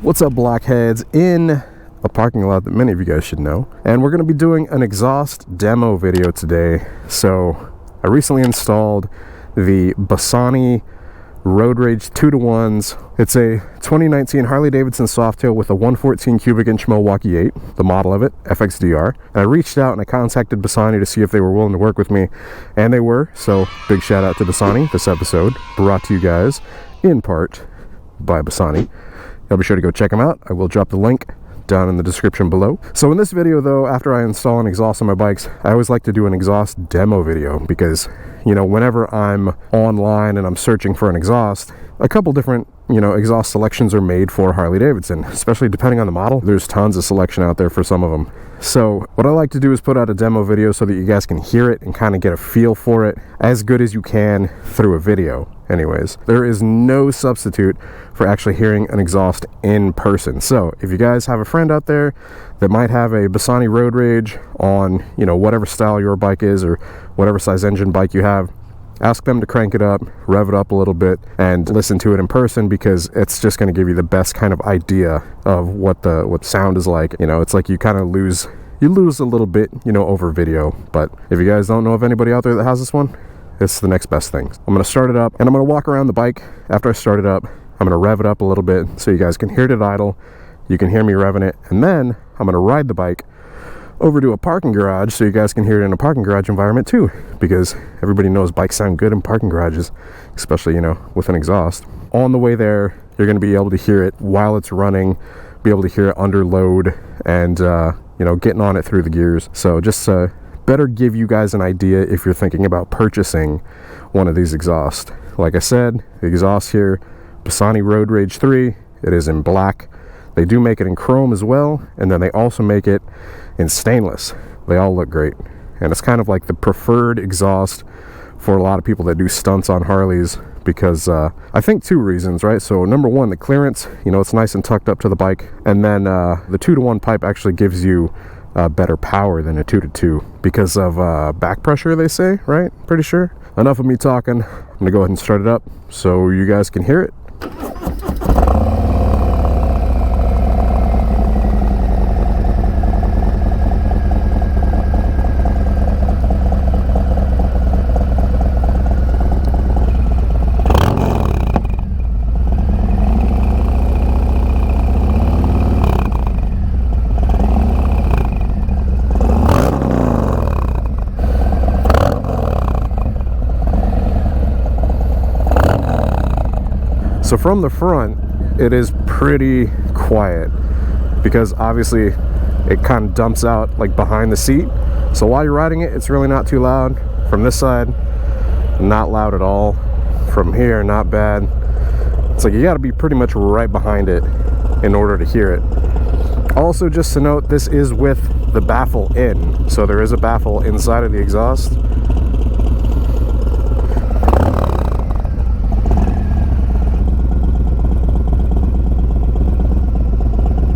What's up, blockheads? In a parking lot that many of you guys should know, and we're going to be doing an exhaust demo video today. So I recently installed the Bassani Road Rage 2-to-1s. It's a 2019 Harley-Davidson Softail with a 114 cubic inch Milwaukee 8, the model of it, FXDR. And I reached out and I contacted Bassani to see if they were willing to work with me, and they were. So big shout out to Bassani. This episode brought to you guys in part by Bassani. I'll be sure to go check them out. I will drop the link down in the description below. So in this video though, after I install an exhaust on my bikes, I always like to do an exhaust demo video because, you know, whenever I'm online and I'm searching for an exhaust, a couple different, exhaust selections are made for Harley-Davidson, especially depending on the model. There's tons of selection out there for some of them. So what I like to do is put out a demo video so that you guys can hear it and kind of get a feel for it as good as you can through a video. Anyways, there is no substitute for actually hearing an exhaust in person. So if you guys have a friend out there that might have a Bassani Road Rage on, whatever style your bike is or whatever size engine bike you have, ask them to crank it up, rev it up a little bit, and listen to it in person, because it's just going to give you the best kind of idea of what sound is like. It's like you kind of lose a little bit, over video. But if you guys don't know of anybody out there that has this one, it's the next best thing. I'm going to start it up and I'm going to walk around the bike. After I start it up, I'm going to rev it up a little bit so you guys can hear it at idle. You can hear me revving it, and then I'm going to ride the bike over to a parking garage so you guys can hear it in a parking garage environment too, because everybody knows bikes sound good in parking garages, especially, with an exhaust. On the way there, you're going to be able to hear it while it's running, be able to hear it under load, and, getting on it through the gears. So just better give you guys an idea if you're thinking about purchasing one of these exhausts. Like I said, the exhaust here, Bassani Road Rage 3, it is in black. They do make it in chrome as well, and then they also make it in stainless. They all look great, and it's kind of like the preferred exhaust for a lot of people that do stunts on Harleys, because I think two reasons, right? So number one, the clearance, it's nice and tucked up to the bike, and then the 2-to-1 pipe actually gives you better power than a 2-to-2 because of back pressure, they say, right? Pretty sure. Enough of me talking. I'm gonna go ahead and start it up so you guys can hear it. So from the front, it is pretty quiet because obviously it kind of dumps out like behind the seat. So while you're riding it, it's really not too loud. From this side, not loud at all. From here, not bad. It's like you got to be pretty much right behind it in order to hear it. Also, just to note, this is with the baffle in. So there is a baffle inside of the exhaust.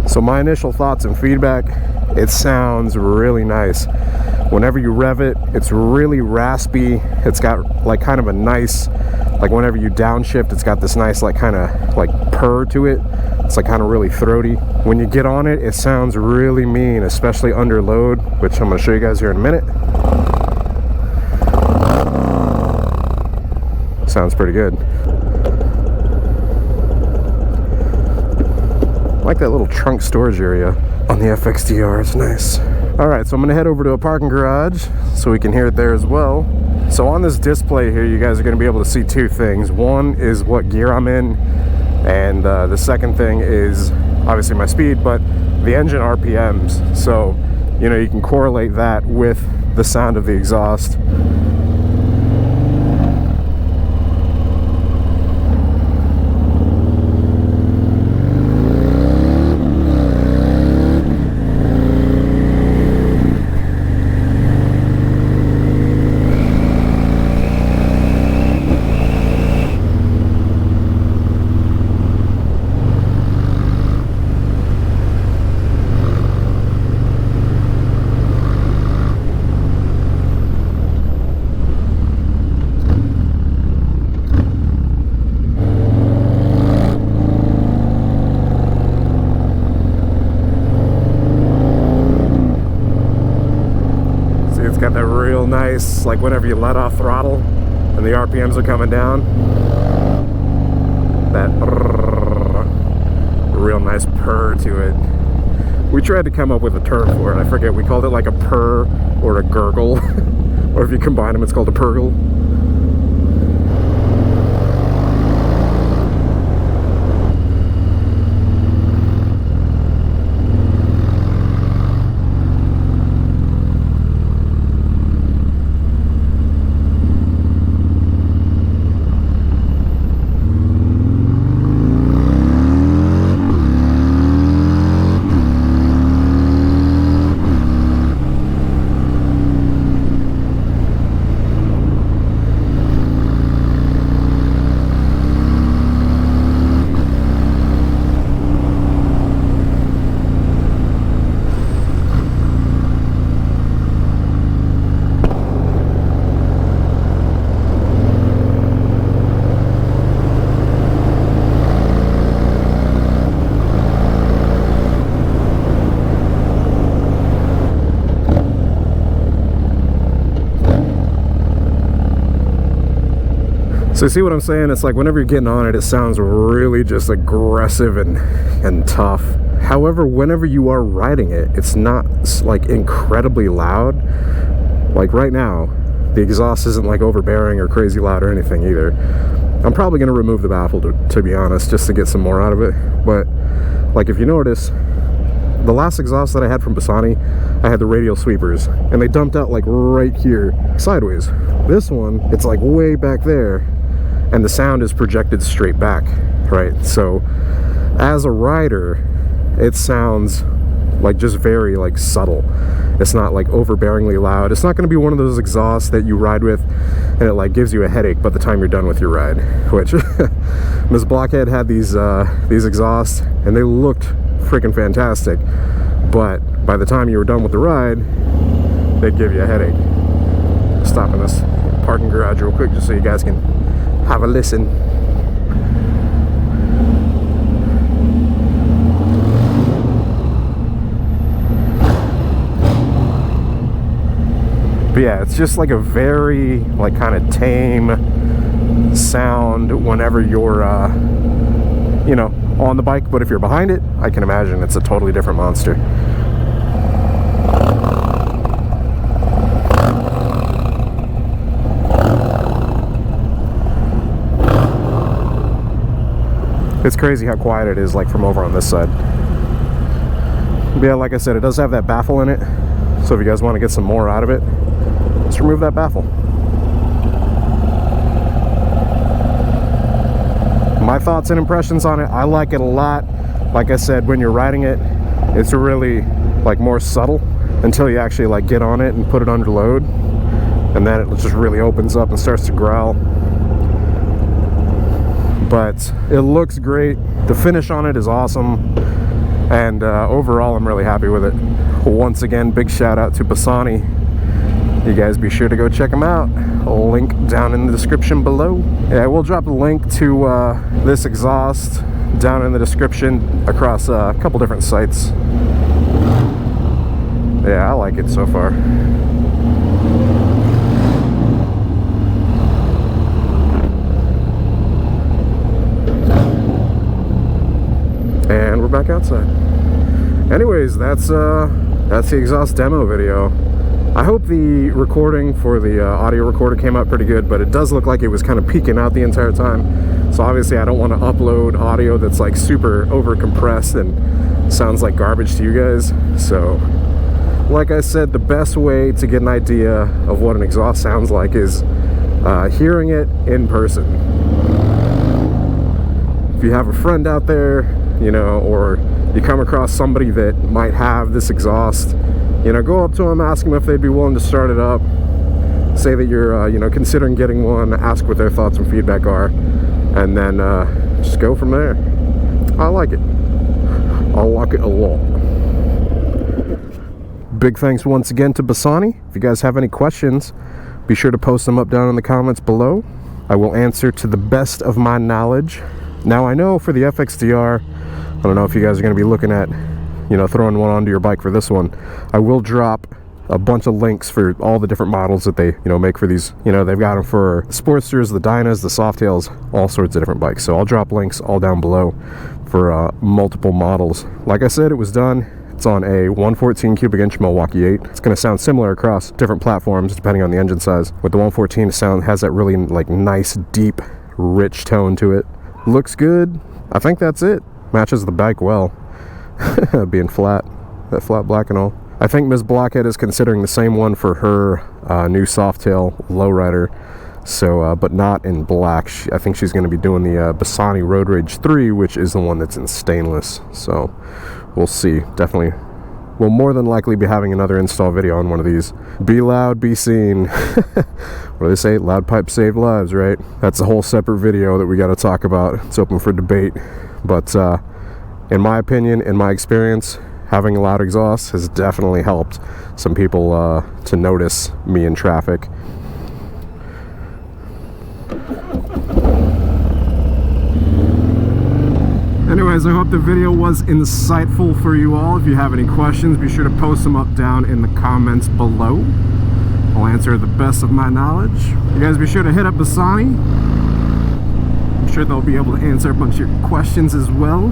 So my initial thoughts and feedback, it sounds really nice. Whenever you rev it, it's really raspy. It's got like kind of a nice, like whenever you downshift, it's got this nice like kind of like purr to it. It's like kind of really throaty. When you get on it, it sounds really mean, especially under load, which I'm going to show you guys here in a minute. Sounds pretty good. I like that little trunk storage area on the FXDR. It's nice. Alright, so I'm gonna head over to a parking garage so we can hear it there as well. So on this display here, you guys are gonna be able to see two things. One is what gear I'm in, and the second thing is obviously my speed, but the engine RPMs. So you can correlate that with the sound of the exhaust. real nice, like whenever you let off throttle and the RPMs are coming down. That real nice purr to it. We tried to come up with a term for it. I forget, we called it like a purr or a gurgle. Or if you combine them, it's called a purgle. So see what I'm saying? It's like whenever you're getting on it, it sounds really just aggressive and tough. However, whenever you are riding it, it's not like incredibly loud. Like right now, the exhaust isn't like overbearing or crazy loud or anything either. I'm probably gonna remove the baffle to be honest, just to get some more out of it. But like if you notice, the last exhaust that I had from Bassani, I had the radial sweepers and they dumped out like right here sideways. This one, it's like way back there, and the sound is projected straight back, right? So as a rider, it sounds like just very like subtle. It's not like overbearingly loud. It's not going to be one of those exhausts that you ride with and it like gives you a headache by the time you're done with your ride, which Ms. Blockhead had these exhausts and they looked freaking fantastic, but by the time you were done with the ride, they'd give you a headache. Stop in this parking garage real quick just so you guys can have a listen. But yeah, it's just like a very like kind of tame sound whenever you're you know, on the bike, but if you're behind it, I can imagine it's a totally different monster. It's crazy how quiet it is like from over on this side. But yeah, like I said, it does have that baffle in it, so if you guys want to get some more out of it, just remove that baffle. My thoughts and impressions on it, I like it a lot. Like I said, when you're riding it, it's really like more subtle until you actually like get on it and put it under load, and then it just really opens up and starts to growl. But it looks great. The finish on it is awesome, and overall I'm really happy with it. Once again, big shout out to Bassani. You guys be sure to go check them out. Link down in the description below. Yeah, we'll drop a link to this exhaust down in the description across a couple different sites. Yeah, I like it so far. And we're back outside. Anyways, that's the exhaust demo video. I hope the recording for the audio recorder came out pretty good, but it does look like it was kind of peaking out the entire time. So obviously I don't want to upload audio that's like super over compressed and sounds like garbage to you guys. So like I said, the best way to get an idea of what an exhaust sounds like is hearing it in person. If you have a friend out there, you know, or you come across somebody that might have this exhaust, you know, go up to them, ask them if they'd be willing to start it up, say that you're you know, considering getting one, ask what their thoughts and feedback are, and then just go from there. I like it. I like it a lot. Big thanks once again to Bassani. If you guys have any questions, be sure to post them up down in the comments below. I will answer to the best of my knowledge. Now I know for the FXDR, I don't know if you guys are going to be looking at, you know, throwing one onto your bike for this one. I will drop a bunch of links for all the different models that they, you know, make for these. You know, they've got them for the Sportsters, the Dynas, the Softails, all sorts of different bikes. So I'll drop links all down below for multiple models. Like I said, it was done. It's on a 114 cubic inch Milwaukee 8. It's going to sound similar across different platforms depending on the engine size. With the 114, sound has that really like nice, deep, rich tone to it. Looks good. I think that's it. Matches the bike well. Being flat, that flat black and all. I think Ms. Blockhead is considering the same one for her new Softail Low Rider. So, but not in black. I think she's going to be doing the Bassani Road Rage 3, which is the one that's in stainless. So, we'll see. Definitely, we'll more than likely be having another install video on one of these. Be loud, be seen. What do they say? Loud pipes save lives, right? That's a whole separate video that we got to talk about. It's open for debate. But in my opinion, in my experience, having a loud exhaust has definitely helped some people to notice me in traffic. Anyways, I hope the video was insightful for you all. If you have any questions, be sure to post them up down in the comments below. I'll answer the best of my knowledge. You guys be sure to hit up Bassani. I'm sure they'll be able to answer a bunch of your questions as well.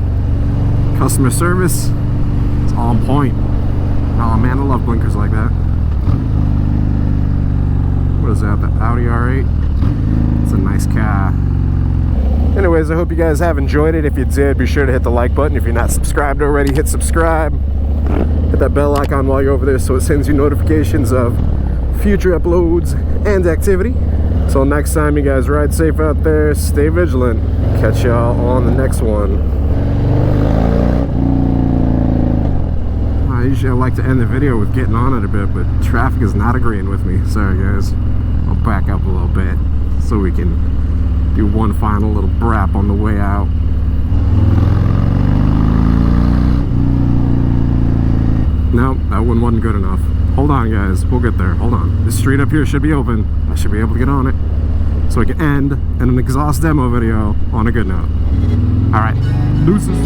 Customer service is on point. Oh man, I love blinkers like that. What is that, the Audi R8? It's a nice car. Anyways, I hope you guys have enjoyed it. If you did, be sure to hit the like button. If you're not subscribed already, hit subscribe. Hit that bell icon while you're over there so it sends you notifications of future uploads and activity. Until next time, you guys ride safe out there, stay vigilant. Catch y'all on the next one. Usually I like to end the video with getting on it a bit, but traffic is not agreeing with me. Sorry guys. I'll back up a little bit so we can do one final little brap on the way out. Nope, that one wasn't good enough. Hold on guys, we'll get there. Hold on. This street up here should be open. I should be able to get on it so we can end in an exhaust demo video on a good note. Alright, deuces.